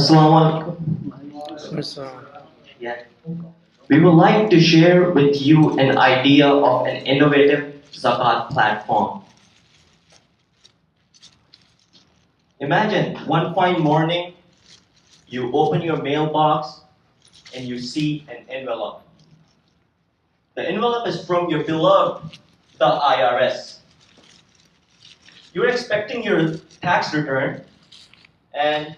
Assalamu alaikum. Yeah. We would like to share with you an idea of an innovative Zakat platform. Imagine one fine morning, you open your mailbox and you see an envelope. The envelope is from your beloved, the IRS. You're expecting your tax return, and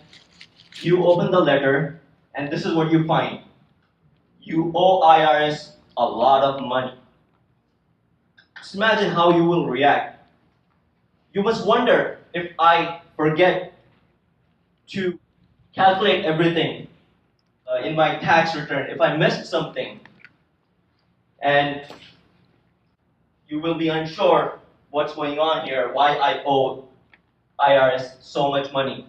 you open the letter, and this is what you find. You owe IRS a lot of money. Just imagine how you will react. You must wonder, if I forget to calculate everything in my tax return, if I missed something, and you will be unsure what's going on here, why I owe IRS so much money.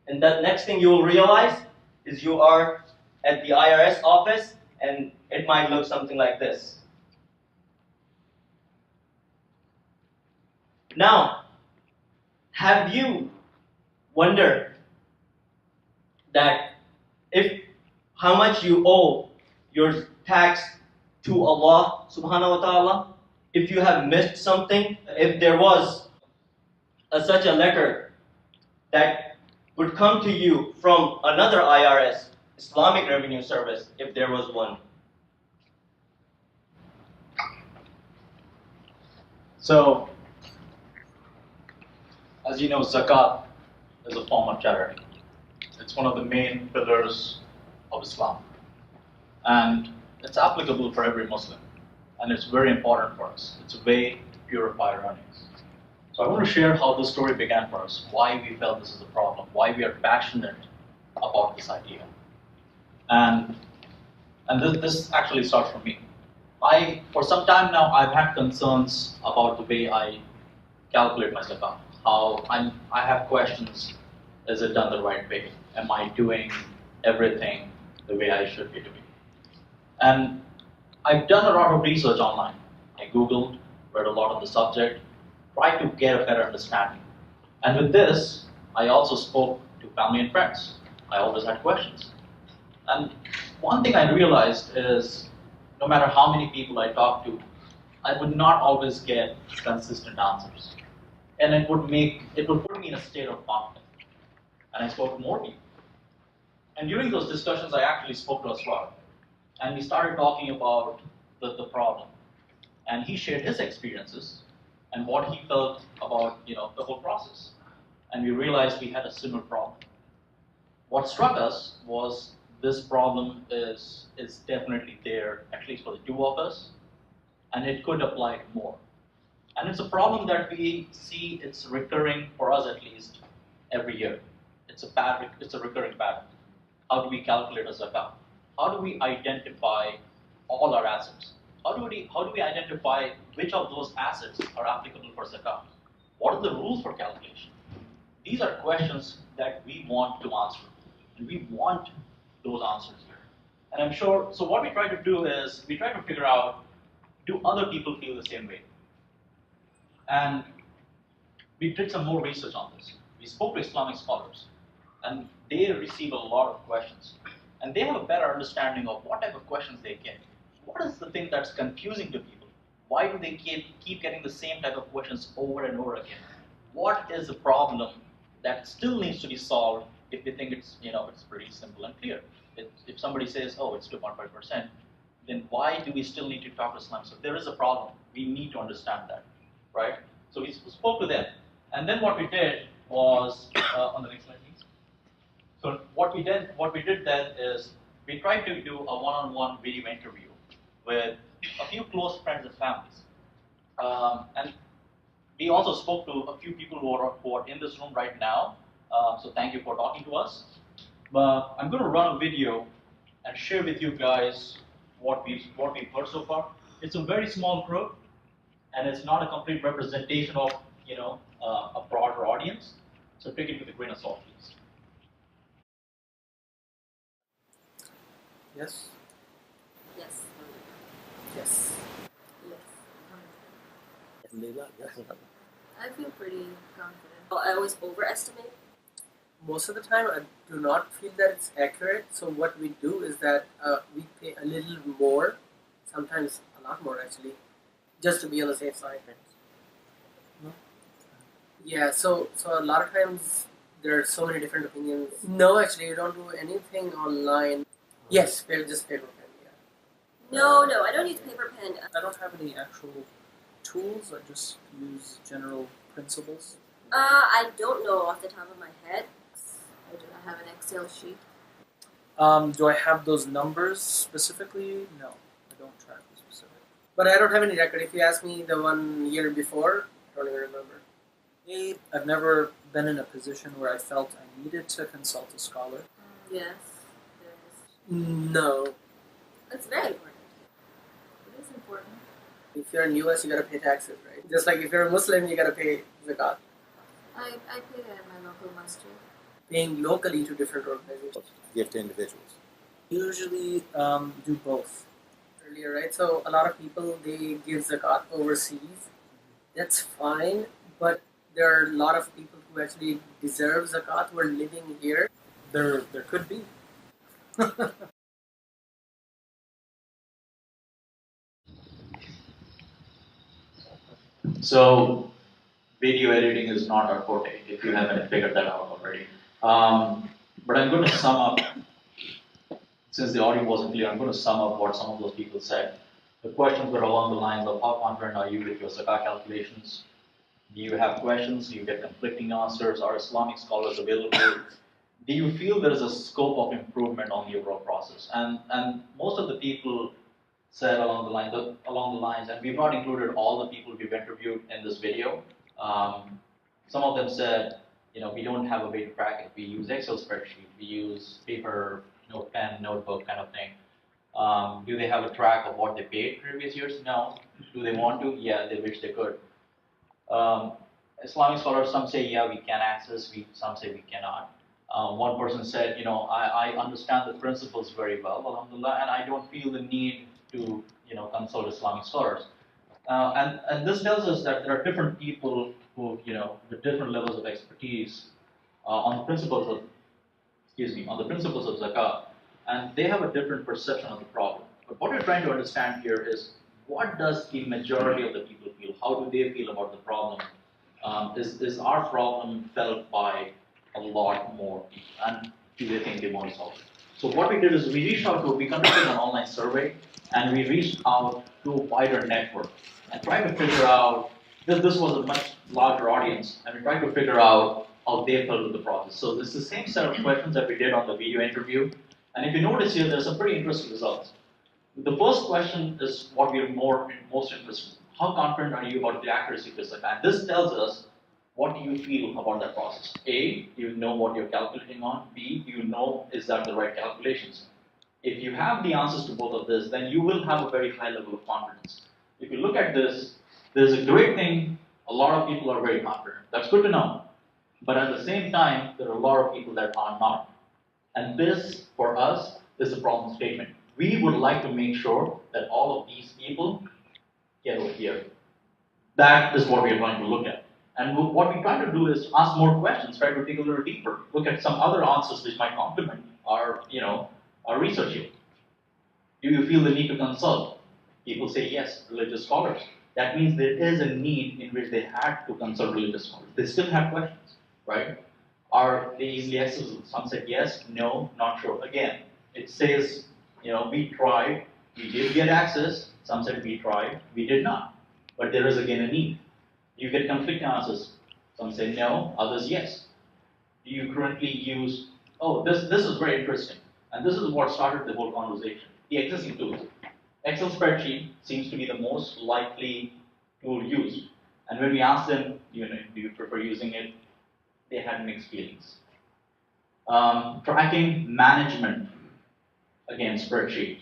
And the next thing you will realize is you are at the IRS office, and it might look something like this. Now, have you wondered that if how much you owe your tax to Allah subhanahu wa ta'ala, if you have missed something, if there was such a letter that would come to you from another IRS, Islamic Revenue Service, if there was one. So, as you know, Zakat is a form of charity. It's one of the main pillars of Islam. And it's applicable for every Muslim. And it's very important for us. It's a way to purify our earnings. So I want to share how this story began for us, why we felt this is a problem, why we are passionate about this idea. And this actually starts from me. For some time now, I've had concerns about the way I calculate my Zakat. I have questions. Is it done the right way? Am I doing everything the way I should be doing? And I've done a lot of research online. I Googled, read a lot on the subject, tried to get a better understanding. And with this, I also spoke to family and friends. I always had questions. And one thing I realized is, no matter how many people I talked to, I would not always get consistent answers. And it would put me in a state of conflict. And I spoke to more people. And during those discussions, I actually spoke to Aswar. And we started talking about the problem. And he shared his experiences and what he felt about the whole process. And we realized we had a similar problem. What struck us was this problem is definitely there, at least for the two of us, and it could apply to more. And it's a problem that we see it's recurring, for us at least, every year. It's a recurring pattern. How do we calculate a zakat? How do we identify all our assets? How do we identify which of those assets are applicable for zakat? What are the rules for calculation? These are questions that we want to answer, and we want those answers here. And I'm sure, so what we try to do is, we try to figure out, do other people feel the same way? And we did some more research on this. We spoke to Islamic scholars, and they receive a lot of questions. And they have a better understanding of what type of questions they get. What is the thing that's confusing to people? Why do they keep getting the same type of questions over and over again? What is the problem that still needs to be solved if they think it's pretty simple and clear? If somebody says, oh, it's 2.5%, then why do we still need to talk to Islam? So there is a problem. We need to understand that, right? So we spoke to them. And then what we did was, on the next slide, please. So what we did then is, we tried to do a one-on-one video interview with a few close friends and families. And we also spoke to a few people who are in this room right now. So thank you for talking to us. But I'm going to run a video and share with you guys what we've heard so far. It's a very small group, and it's not a complete representation of a broader audience. So take it with a grain of salt, please. Yes. Yes. Yes. Yes. I feel pretty confident. I always overestimate Most of the time, I do not feel that it's accurate. So what we do is that we pay a little more, sometimes a lot more actually, just to be on the safe side. No? Yeah. So a lot of times there are so many different opinions. No, actually, you don't do anything online. Yes, just paper pen. Yeah. No, I don't use paper pen. I don't have any actual tools. I just use general principles. I don't know off the top of my head. Or do I have an Excel sheet? Do I have those numbers specifically? No, I don't track the specific. But I don't have any record. If you ask me the 1 year before, I don't even remember. I've never been in a position where I felt I needed to consult a scholar. Yes, No. that's very important. It is important. If you're in US, you gotta pay taxes, right? Just like if you're a Muslim, you gotta pay zakat. I pay at my local masjid. Paying locally to different organizations. Give to individuals. Usually do both. Earlier, right? So a lot of people, they give zakat overseas. That's fine, but there are a lot of people who actually deserve zakat who are living here. There could be. So video editing is not our forte, if you haven't figured that out already. But I'm going to sum up, since the audio wasn't clear, I'm going to sum up what some of those people said. The questions were along the lines of how confident are you with your Zakah calculations? Do you have questions? Do you get conflicting answers? Are Islamic scholars available? Do you feel there is a scope of improvement on the overall process? And most of the people said along the lines, and we've not included all the people we've interviewed in this video. Some of them said, we don't have a way to track it. We use Excel spreadsheet. We use paper, pen, notebook kind of thing. Do they have a track of what they paid previous years? No. Do they want to? Yeah, they wish they could. Islamic scholars, some say, yeah, we can access, some say we cannot. One person said, I understand the principles very well, alhamdulillah, and I don't feel the need to, consult Islamic scholars. And this tells us that there are different people who, with different levels of expertise on the principles of zakah, and they have a different perception of the problem. But what we're trying to understand here is, what does the majority of the people feel? How do they feel about the problem? Is our problem felt by a lot more people, and do they think they want to solve it? So what we did is we conducted an online survey, and we reached out to a wider network and tried to figure out, this was a much larger audience, and we tried to figure out how they felt with the process. So this is the same set of questions that we did on the video interview, and if you notice here, there's some pretty interesting results. The first question is what we're most interested in. How confident are you about the accuracy of this zakah? And this tells us, what do you feel about that process? A, do you know what you're calculating on? B, do you know, is that the right calculations? If you have the answers to both of this, then you will have a very high level of confidence. If you look at this, there's a great thing, a lot of people are very confident. That's good to know. But at the same time, there are a lot of people that are not. And this, for us, is a problem statement. We would like to make sure that all of these people get over here. That is what we are trying to look at. And what we try to do is ask more questions, try to dig a little deeper, look at some other answers which might complement our, our research here. Do you feel the need to consult? People say yes, religious scholars. That means there is a need in which they had to consult religious scholars. They still have questions, right? Are they easily accessible? Some said yes, no, not sure. Again, it says, we tried, we did get access. Some said we tried, we did not. But there is again a need. You get conflicting answers. Some say no, others yes. Do you currently use, this is very interesting. And this is what started the whole conversation. The existing tools. Excel spreadsheet seems to be the most likely tool used. And when we asked them, do you prefer using it? They had mixed feelings. Tracking management, again, spreadsheet.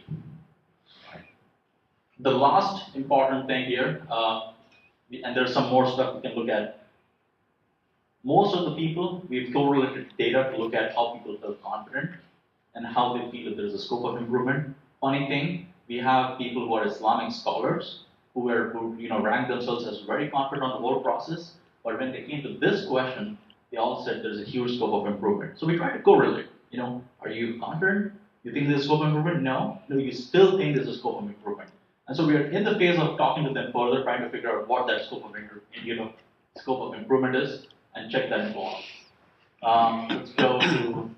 The last important thing here, and there's some more stuff we can look at. Most of the people, we've correlated data to look at how people feel confident and how they feel that there's a scope of improvement. Funny thing, we have people who are Islamic scholars who rank themselves as very confident on the whole process, but when they came to this question, they all said there's a huge scope of improvement. So we try to correlate. Are you confident? You think there's a scope of improvement? No. No, you still think there's a scope of improvement. And so we are in the phase of talking to them further, trying to figure out what that scope of improvement is, and check that info out. Let's go to.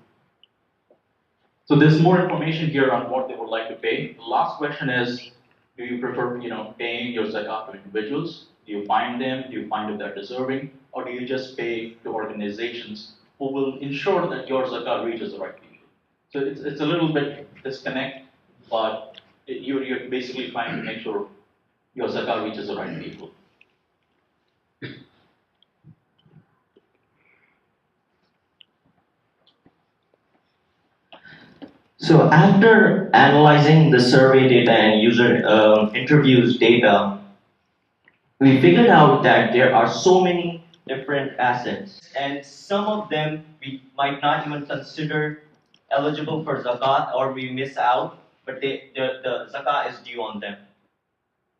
So there's more information here on what they would like to pay. The last question is, do you prefer, paying your zakat to individuals? Do you find them? Do you find if they're deserving? Or do you just pay to organizations who will ensure that your zakat reaches the right people? So it's a little bit disconnect, but you're basically trying to make sure your zakat reaches the right people. So after analyzing the survey data and user interviews data, we figured out that there are so many different assets, and some of them we might not even consider eligible for zakat, or we miss out, but the zakat is due on them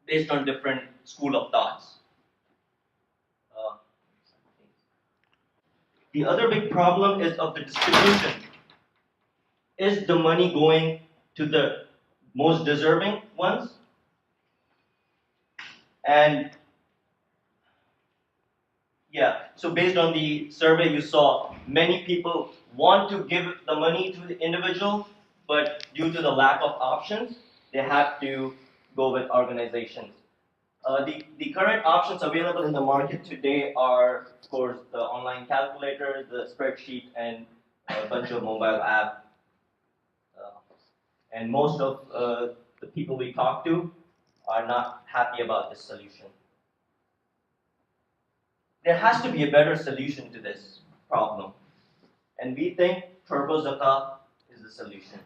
based on different school of thoughts. The other big problem is of the distribution. Is the money going to the most deserving ones? And yeah, so based on the survey you saw, many people want to give the money to the individual, but due to the lack of options, they have to go with organizations. The current options available in the market today are, of course, the online calculator, the spreadsheet, and a bunch of mobile apps. And most of the people we talk to are not happy about this solution. There has to be a better solution to this problem. And we think TurboZakah is the solution.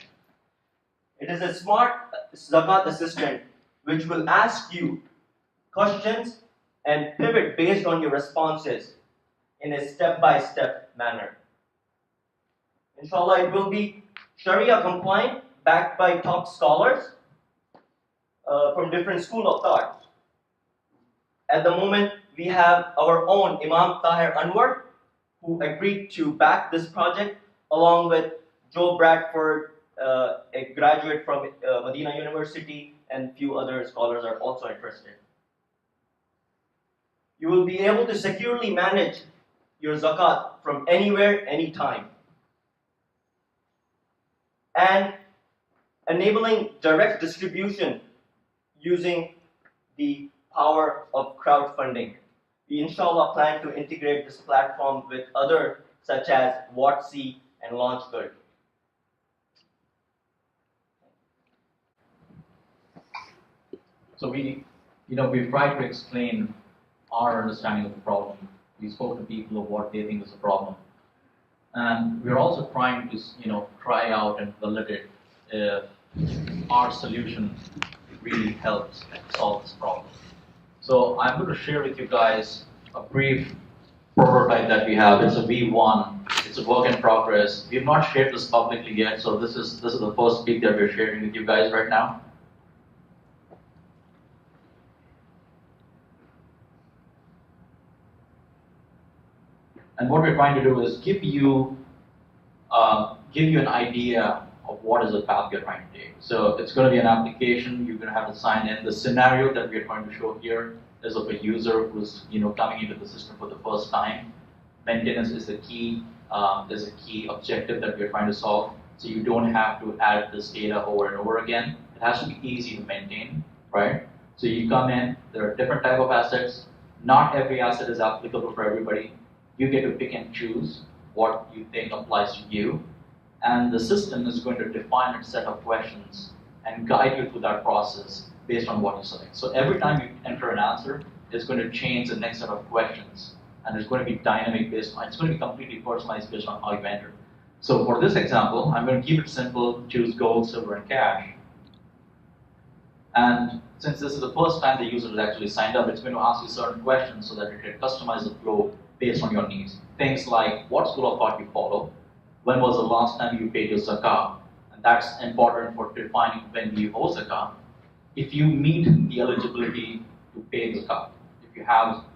It is a smart Zakat assistant which will ask you questions and pivot based on your responses in a step-by-step manner. Inshallah, it will be Sharia compliant, backed by top scholars from different school of thought. At the moment, we have our own Imam Tahir Anwar, who agreed to back this project, along with Joe Bradford, a graduate from Medina University, and few other scholars are also interested. You will be able to securely manage your zakat from anywhere, anytime. And enabling direct distribution using the power of crowdfunding. We inshallah plan to integrate this platform with other such as Watsi and LaunchGood. So we've tried to explain our understanding of the problem. We spoke to people of what they think is the problem. And we're also trying to, try out and validate if our solution really helps solve this problem. So I'm going to share with you guys a brief prototype that we have. It's a V1. It's a work in progress. We've not shared this publicly yet, so this is the first peek that we're sharing with you guys right now. And what we're trying to do is give you an idea of what is the path you're trying to take. So it's going to be an application. You're going to have to sign in. The scenario that we're trying to show here is of a user who's coming into the system for the first time. Maintenance is a key objective that we're trying to solve. So you don't have to add this data over and over again. It has to be easy to maintain, right? So you come in. There are different type of assets. Not every asset is applicable for everybody. You get to pick and choose what you think applies to you. And the system is going to define a set of questions and guide you through that process based on what you select. So every time you enter an answer, it's going to change the next set of questions. And it's going to be dynamic it's going to be completely personalized based on how you enter. So for this example, I'm going to keep it simple, choose gold, silver, and cash. And since this is the first time the user has actually signed up, it's going to ask you certain questions so that it can customize the flow based on your needs. Things like what school of thought you follow, when was the last time you paid your zakah, and that's important for defining when you owe zakah. If you meet the eligibility to pay zakah,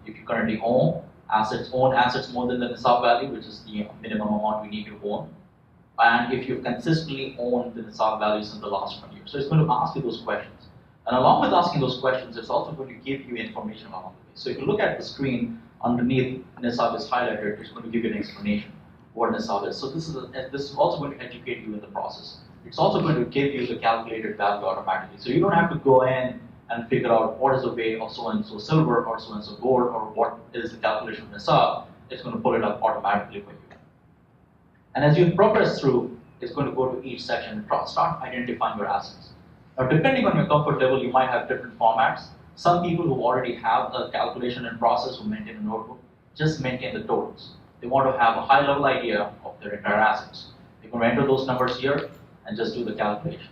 if you currently own, own assets more than the nisab value, which is the minimum amount we need to own, and if you've consistently owned the nisab values in the last 1 year. So it's going to ask you those questions. And along with asking those questions, it's also going to give you information along the way. So if you look at the screen, underneath nisab is highlighted, it's going to give you an explanation what nisab is. So this is also going to educate you in the process. It's also going to give you the calculated value automatically. So you don't have to go in and figure out what is the weight of so-and-so silver or so-and-so gold or what is the calculation of nisab. It's going to pull it up automatically for you. And as you progress through, it's going to go to each section and start identifying your assets. Now, depending on your comfort level, you might have different formats. Some people who already have a calculation in process who maintain a notebook just maintain the totals. They want to have a high-level idea of their entire assets. They can enter those numbers here and just do the calculation.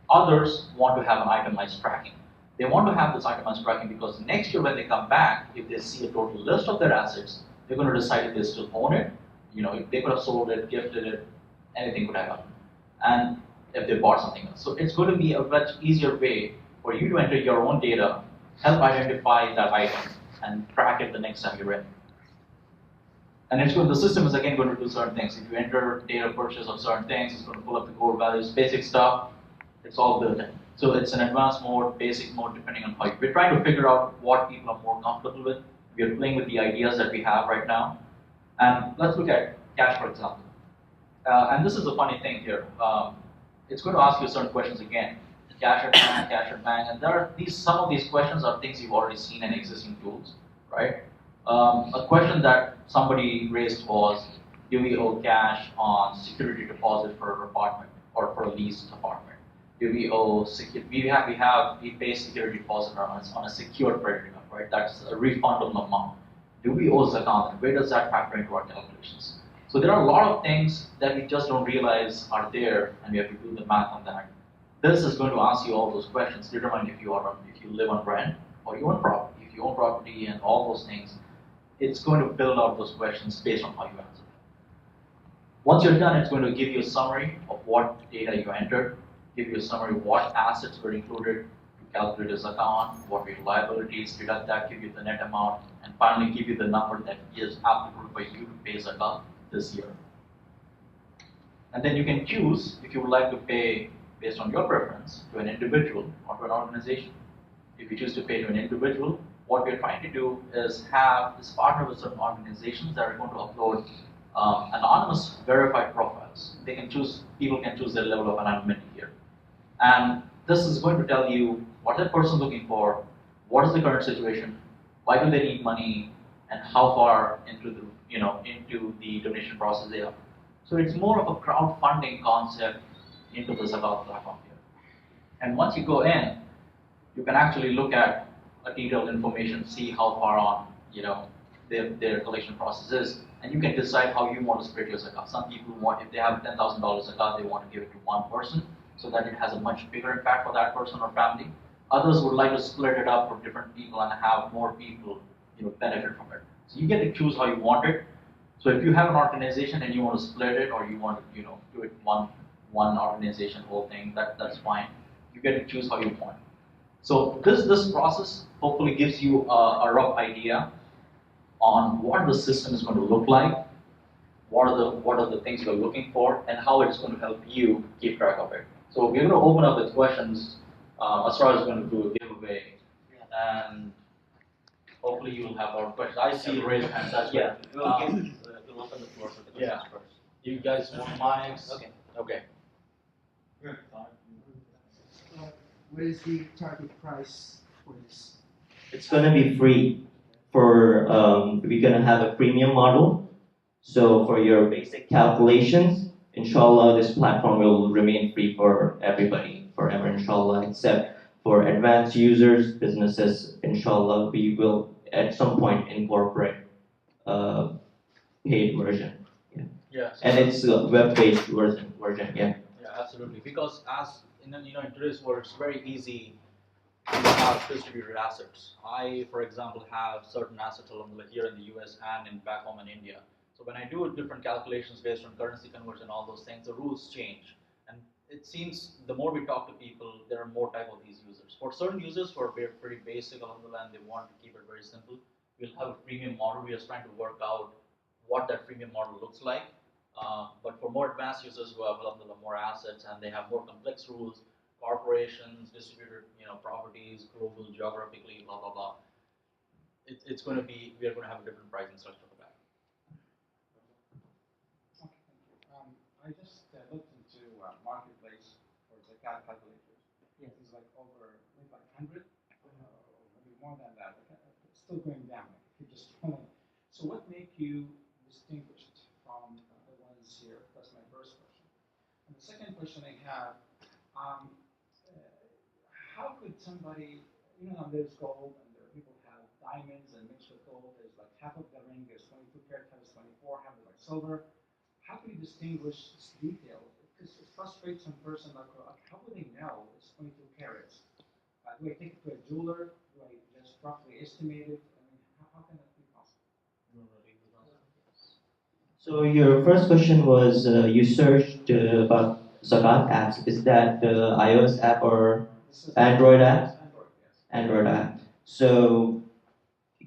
Others want to have an itemized tracking. They want to have this itemized tracking because next year when they come back, if they see a total list of their assets, they're going to decide if they still own it. If they could have sold it, gifted it, anything could have happened. And if they bought something else. So it's going to be a much easier way for you to enter your own data, help identify that item, and track it the next time you're in. And the system is again going to do certain things. If you enter data purchase of certain things, it's going to pull up the gold values, basic stuff. It's all built in. So it's an advanced mode, basic mode, depending on how we're trying to figure out what people are more comfortable with. We're playing with the ideas that we have right now. And let's look at cash, for example. And this is a funny thing here. It's going to ask you certain questions again. Cash at bank, and some of these questions are things you've already seen in existing tools, right? A question that somebody raised was, do we owe cash on security deposit for an apartment or for a leased apartment? Do we owe we pay security deposit on a secured credit card, right? That's a refundable amount. Do we owe Zakah? Where does that factor into our calculations? So there are a lot of things that we just don't realize are there, and we have to do the math on that. This is going to ask you all those questions, determine if you live on rent or you own property. If you own property and all those things, it's going to build out those questions based on how you answer them. Once you're done, it's going to give you a summary of what data you entered, give you a summary of what assets were included to calculate a Zakah on, what were your liabilities, deduct that, give you the net amount, and finally give you the number that is applicable for you to pay Zakah this year. And then you can choose if you would like to pay based on your preference to an individual or to an organization. If you choose to pay to an individual, what we're trying to do is partner with certain organizations that are going to upload anonymous verified profiles. People can choose their level of anonymity here. And this is going to tell you what that person's looking for, what is the current situation, why do they need money, and how far into the donation process they are. So it's more of a crowdfunding concept into the Zakah platform here. And once you go in, you can actually look at a detailed information, see how far on their collection process is, and you can decide how you want to split your Zakah. Some people if they have $10,000 Zakah, they want to give it to one person so that it has a much bigger impact for that person or family. Others would like to split it up for different people and have more people benefit from it. So you get to choose how you want it. So if you have an organization and you want to split it, or you want to do it one organization whole thing, that's fine. You get to choose how you want. So this process hopefully gives you a rough idea on what the system is going to look like, what are the things you're looking for, and how it's going to help you keep track of it. So we're going to open up with questions. Asrar is going to do a giveaway, and hopefully you'll have more questions. I see you raise hands. That's Yeah, great. we'll open the floor for the questions first. You guys want mics? Okay. Okay. What is the target price for this? It's going to be free. We're going to have a premium model. So for your basic calculations, inshallah, this platform will remain free for everybody forever, inshallah, except for advanced users, businesses, inshallah, we will at some point incorporate paid version. Yeah. And it's a web-based version, yeah. Yeah, absolutely. Because in today's world, it's very easy to have distributed assets. I, for example, have certain assets here in the US and back home in India. So when I do different calculations based on currency conversion, all those things, the rules change. And it seems the more we talk to people, there are more type of these users. For certain users who are pretty basic, and they want to keep it very simple, we'll have a freemium model. We are trying to work out what that freemium model looks like. But for more advanced users who have more assets and they have more complex rules, corporations, distributed properties, global, geographically, blah blah blah. It's going to be, we are going to have a different pricing structure for that. Okay, thank you. I just looked into marketplace for Zakah calculators. Yes, it's like over maybe like 100, or maybe more than that. It's still going down. Like, if you're just scrolling. So what make you distinguished from the ones here? That's my first question. And the second question I have, how could somebody, there's gold and there are people who have diamonds and mixed with gold. There's like half of the ring is 22 karat, half is 24, half is like silver. How can you distinguish this detail? Because it frustrates some person like, how would they know it's 22 carats? Do I take it to a jeweler? Do I just roughly estimate it? I mean, how can that be possible? So your first question was you searched about Zakat apps. Is that the iOS app or Android app? Android, yes. Android app. So,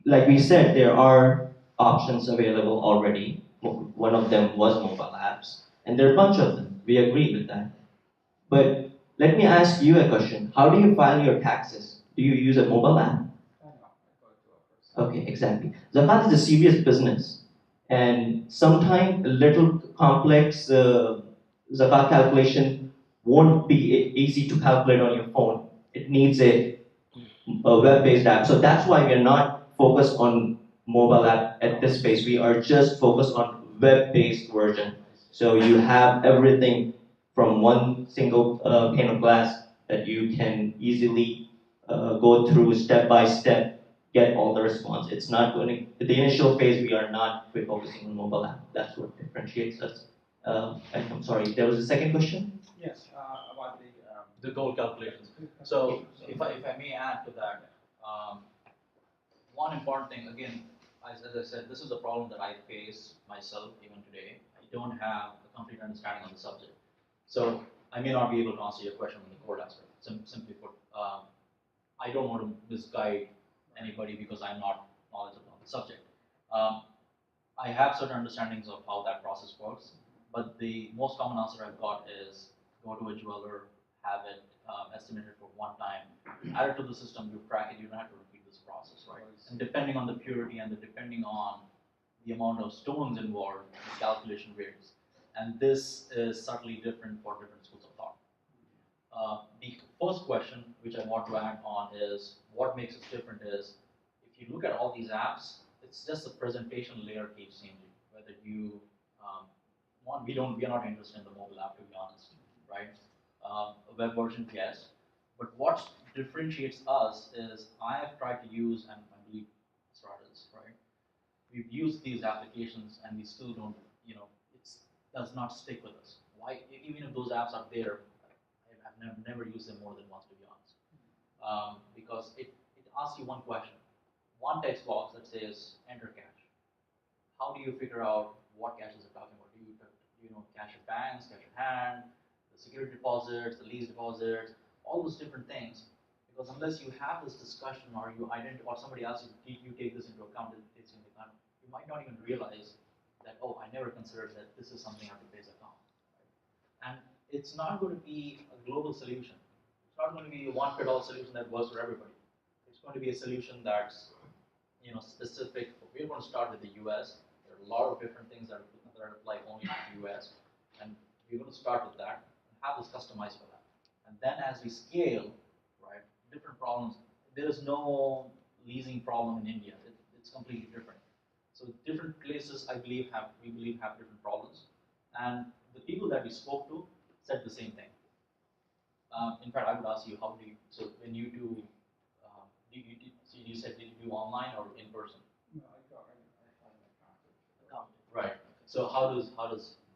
like we said, there are options available already. One of them was mobile apps, and there are a bunch of them. We agree with that. But let me ask you a question. How do you file your taxes? Do you use a mobile app? I know. I go to a person. Okay, exactly. Zakat is a serious business, and sometimes a little complex zakat calculation won't be easy to calculate on your phone. It needs a web-based app. So that's why we're not focused on mobile app at this phase. We are just focused on web-based version. So you have everything from one single pane of glass that you can easily go through step by step, get all the response. It's not going to, the initial phase, we are not focusing on mobile app. That's what differentiates us. I'm sorry, there was a second question? Yes, about The goal calculations. So if I may add to that, one important thing, again, as I said, this is a problem that I face myself even today. I don't have a complete understanding of the subject. So I may not be able to answer your question on the code aspect. Simply put, I don't want to misguide anybody because I'm not knowledgeable on the subject. I have certain understandings of how that process works, but the most common answer I've got is go to a jeweler, have it estimated for one time, add it to the system, you track it, you don't have to repeat this process, right? And depending on the purity and depending on the amount of stones involved, the calculation varies. And this is subtly different for different schools of thought. The first question, which I want to add on, is what makes it different is, if you look at all these apps, it's just the presentation layer keeps changing. Whether you, we are not interested in the mobile app, to be honest, right? A web version, yes. But what differentiates us is I have tried to use, and I believe starters, right? We've used these applications and we still don't, it does not stick with us. Why? Even if those apps are there, I've never used them more than once, to be honest. Because it asks you one question. One text box that says enter cash. How do you figure out what cash is it talking about? Do you know cash at banks, cash at hand, the security deposits, the lease deposits, all those different things? Because unless you have this discussion or you identify, or somebody asks you take this into account, you might not even realize that, oh, I never considered that this is something I have to pay account. Right? And it's not going to be a global solution. It's not going to be a one-fit-all solution that works for everybody. It's going to be a solution that's specific. We're going to start with the US. There are a lot of different things that apply only to the US, and we're going to start with that and have this customized for that. And then as we scale, right, different problems. There is no leasing problem in India. It's completely different. So different places, we believe have different problems, and the people that we spoke to said the same thing. In fact, I would ask you, so when you do, so you said, did you do online or in person? No, I find an account. Right. So how does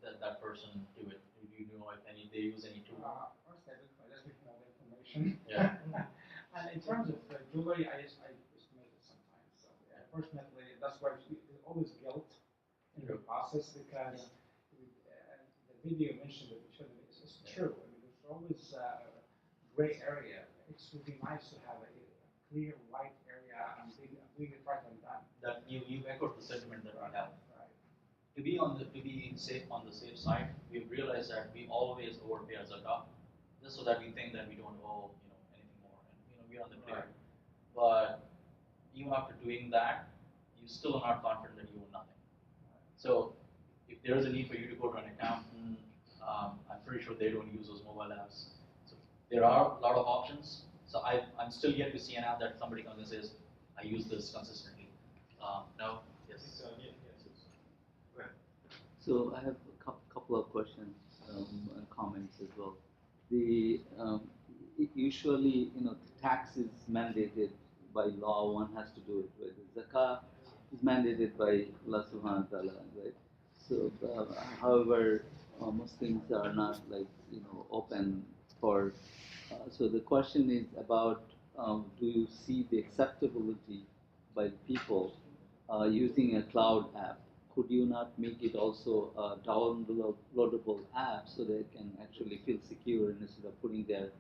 that person do it? Do you know if they use any tool? First, I just give all the information. Yeah. And in terms of jewelry, I estimate it sometimes. So unfortunately, that's why there's always guilt in the process, because the video mentioned that it's true. I mean, there's always a gray area. It would be nice to have a clear white area yeah, I'm doing it right, I'm done. That you echoed the sentiment that we have. Right. To be safe on the safe side, we've realized that we always overpay our zakah, just so that we think that we don't owe anything more, and we're on the clear. But even after doing that, you still are not confident that you owe nothing. So if there is a need for you to go to an accountant, I'm pretty sure they don't use those mobile apps. So there are a lot of options. So I'm still yet to see an app that somebody comes and says, I use this consistently. No? Yes. So I have a couple of questions and comments as well. Usually, tax is mandated by law. One has to do it. Right? The zakah is mandated by Allah Subhanahu wa Taala, right? So, however, Muslims are not open for. So the question is about: do you see the acceptability by people using a cloud app? Could you not make it also a downloadable app so they can actually feel secure instead of putting their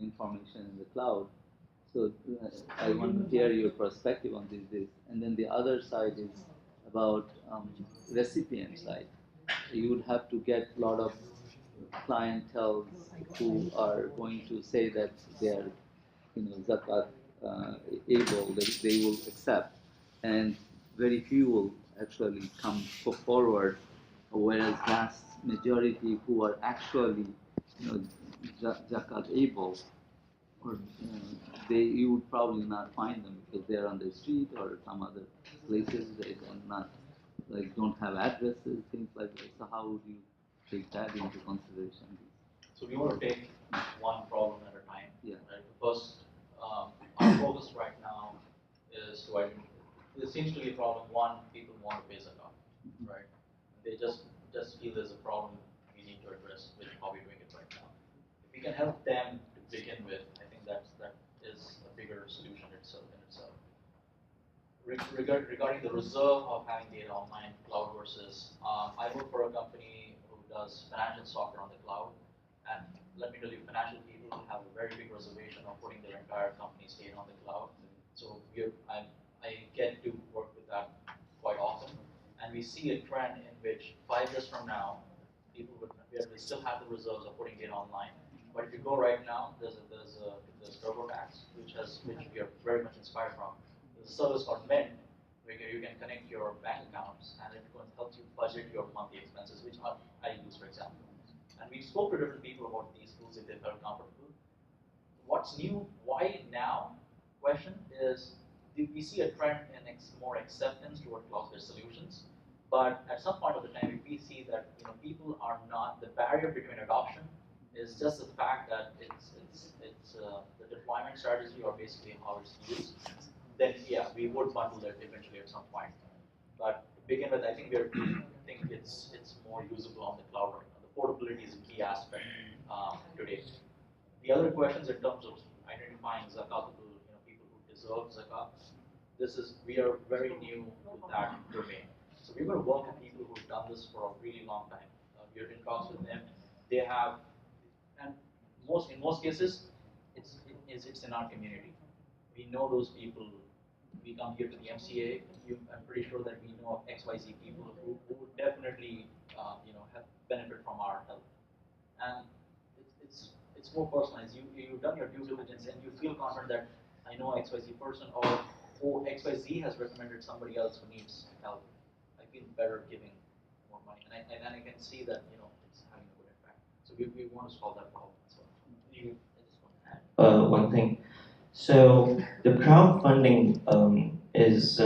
information in the cloud? So I want to hear your perspective on this. And then the other side is about recipient side. You would have to get a lot of clientele who are going to say that they are, zakat able, they will accept, and very few will actually come forward, whereas vast majority who are actually, zakat able, or you would probably not find them because they're on the street or some other places. They are not, don't have addresses, things like that. So how would you take that into consideration? So we want to take one problem at a time. Yeah. Right? First, our focus right now is to identify. There seems to be a problem. One, people want to pay zakah, right? They just feel there's a problem we need to address, which is how we're doing it right now. If we can help them to begin with, I think that is a bigger solution in itself. Regarding the reserve of having data online, cloud versus, I work for a company who does financial software on the cloud, and let me tell you, financial people have a very big reservation of putting their entire company's data on the cloud. So I get to work with that quite often, and we see a trend in which 5 years from now, people will still have the reserves of putting data online. But if you go right now, there's TurboZakah, which we are very much inspired from. There's a service called Mint, where you can connect your bank accounts, and it's going to help you budget your monthly expenses, which I use, for example. And we spoke to different people about these tools if they felt comfortable. What's new? Why now? Question is, we see a trend in more acceptance toward cloud-based solutions, but at some point of the time, if we see that people are not, the barrier between adoption is just the fact that it's the deployment strategy or basically how it's used, then yeah, we would bundle it eventually at some point. But to begin with, I think we think it's more usable on the cloud right now. The portability is a key aspect today. The other questions in terms of identifying zakatable, people who deserve zakat, we are very new to that domain. So we're going to work with people who've done this for a really long time. We're in talks with them. They have, and in most cases, it's in our community. We know those people. We come here to the MCA. I'm pretty sure that we know of XYZ people who would definitely, have benefit from our help. And it's more personalized. You've done your due diligence and you feel confident that I know XYZ person, or XYZ has recommended somebody else who needs help. I feel better giving more money, and then I can see that it's having a good impact. So we want to solve that problem as well. I just want to add one thing. So the crowdfunding is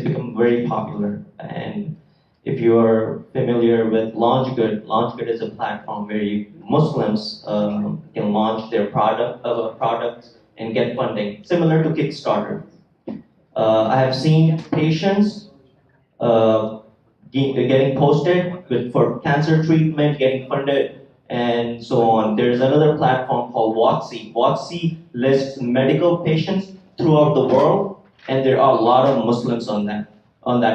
become very popular, and if you are familiar with LaunchGood is a platform where Muslims can launch their products and get funding, similar to Kickstarter. I have seen patients getting posted for cancer treatment, getting funded, and so on. There's another platform called Watsi. Watsi lists medical patients throughout the world, and there are a lot of Muslims on that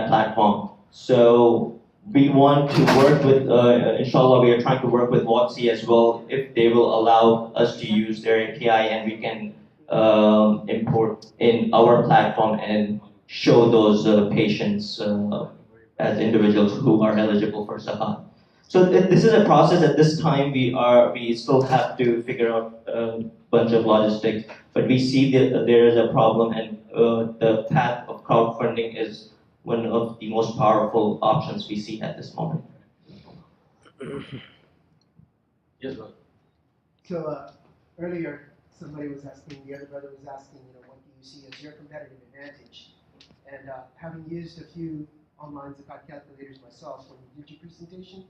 platform. So we want to work with, inshallah, we are trying to work with Watsi as well, if they will allow us to use their API, and we can import in our platform and show those patients as individuals who are eligible for Zakah. So this is a process. At this time, we still have to figure out a bunch of logistics, but we see that there is a problem, and the path of crowdfunding is one of the most powerful options we see at this moment. Yes, brother. So earlier, somebody was asking, the other brother was asking, what do you see as your competitive advantage? And having used a few online Zakat calculators myself when you did your presentation,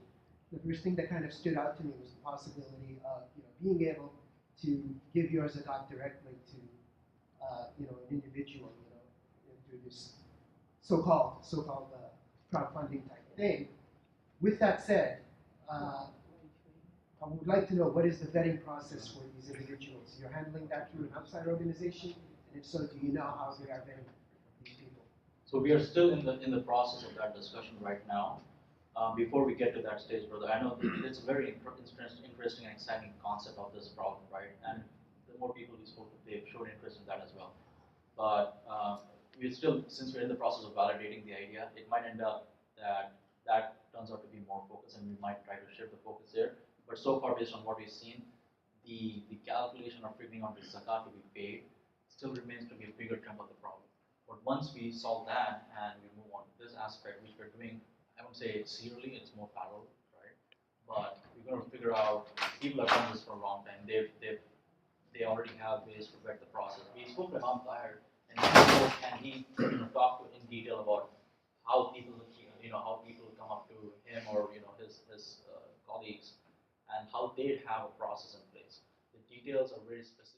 the first thing that kind of stood out to me was the possibility of being able to give your Zakat directly to an individual, through this so-called crowdfunding type thing. With that said, I would like to know, what is the vetting process for these individuals? You're handling that through an outside organization, and if so, do you know how they are vetting these people? So we are still in the process of that discussion right now. Before we get to that stage, brother, I know it's a very interesting and exciting concept of this problem, right? And the more people we spoke to, they've shown interest in that as well. But we still, since we're in the process of validating the idea, it might end up that turns out to be more focused, and we might try to shift the focus there. But so far, based on what we've seen, the calculation of figuring out the zakat to be paid still remains to be a bigger chunk of the problem. But once we solve that and we move on to this aspect, which we're doing, I won't say serially, it's more parallel, right? But we're going to figure out, people have done this for a long time. They already have ways to vet the process. We spoke to Imam Tahir, and he talked in detail about how people, how people come up to him or his colleagues, and how they have a process in place. The details are very specific.